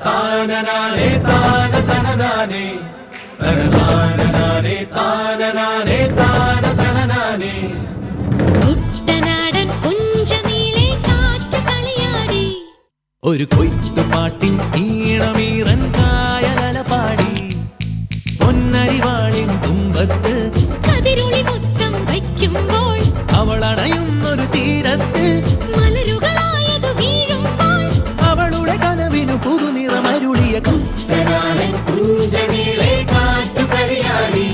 താനനാനേ താന തനനാനേ തനനാനേ താനനാനേ താന തനനാനേ. കുട്ടനാടൻ പുഞ്ചനീളെ കാറ്റ് കളിയാടി, ഒരു കൊയ്ത്തുപാട്ടിൻ ഈണമീറൻ കായലല പാടി, പൊന്നരിവാളിൻ തുമ്പത്ത് കതിരൊളി മൊത്തം വയ്ക്കുമ്പോൾ അവളണയുന്നൊരു തീരത്ത് മലരുകളായതു വീഴുമ്പോൾ അവളുടെ കനവിനു പുതുനിറമരുളിയ കുട്ടനാടൻ പുഞ്ചനീളെ കാറ്റു കളിയാടി,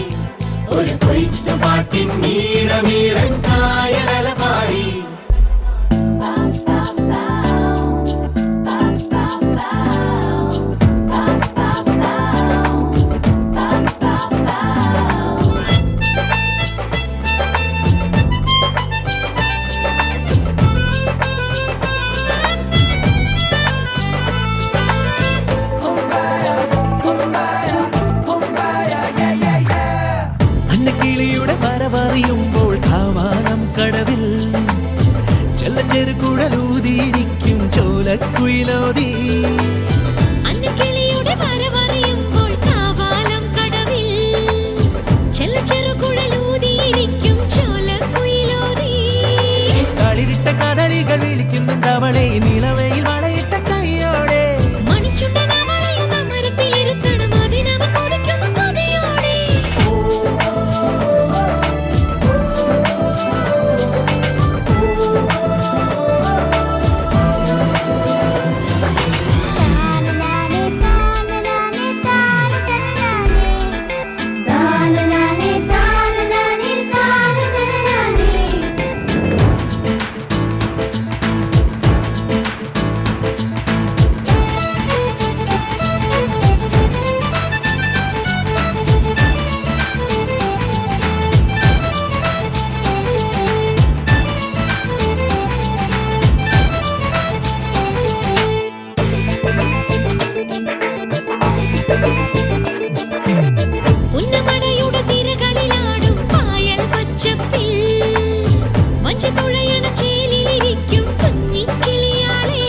ഒരു കൊയ്ത്തുപാട്ടിൻ ഈണമീറൻ കായലല പാടി. അന്നക്കിളിയുടെ വരവറിയുമ്പോൾ കാവാനം കടവിൽ ചെല്ലച്ചെറുകുഴലൂതിയിരിക്കും ചോലക്കുയിലോതി. അന്നക്കിളിയുടെ വരവറിയുമ്പോൾ കാവാലം കടവിൽ ചെറുകുഴലൂതിയിരിക്കും ചോലക്കുയിലോതി. കളിരിട്ട കടലികൾ വിളിക്കുന്നുണ്ട് അവളെ നിലവയിൽ വളയിട്ട കൈയോടെ. മണിച്ചുണ്ടൻ അവളെയും അമരത്തിലിരുത്തണം, അതിനവ കൊതിക്കുന്നു കൊതിയോടെ. ഉന്നമടയുടെ തിരകളിലാടും പായൽ പച്ചപ്പിൽ വഞ്ചിത്തുഴയണ ചേലിലിരിക്കും കുഞ്ഞിക്കിളിയാളെ.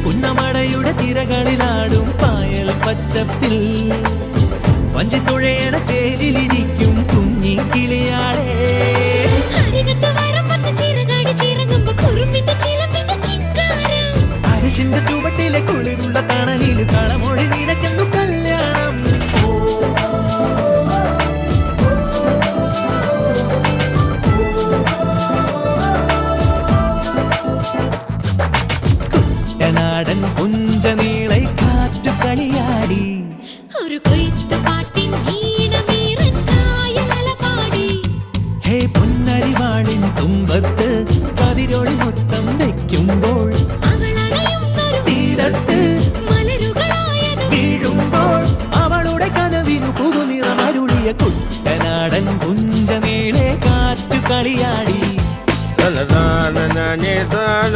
പുന്നമടയുടെ തിരകളിലാടും പായൽ പച്ചപ്പിൽ വഞ്ചിത്തുഴയണ ചേലിലിരിക്കും കുഞ്ഞിക്കിളിയാളെ. അരികത്ത് വരമ്പത്ത് ചിറകാടി ചിറങ്ങുമ്പോ കുറുമ്പിന്റെ ചിലമ്പിന്റെ ചിങ്കാരം. അരശിന്റെ ചുവട്ടിലെ കുളിരുള്ള തണലിൽ കളമൊഴി നിനക്കെന്നു കല്യാണം. കുട്ടനാടൻ പുഞ്ചനീളെ കാറ്റു കളിയാടി, ഒരു കൊയ്ത്തുപാട്ടിൻ ഈണമീറൻ കായലല പാടി. ഹേ പൊന്നരിവാളിൻ തുമ്പത്ത് കതിരൊളി മൊത്തം വയ്ക്കുമ്പോൾ അവളണയുന്നൊരു തീരത്ത് മലരുകളായതു വീഴുമ്പോൾ അവളുടെ കനവിനു പുതുനിറമരുളിയ കുട്ടനാടൻ പുഞ്ചനീളെ കാറ്റു കളിയാടി. തനനാനേ താനനാനേ താന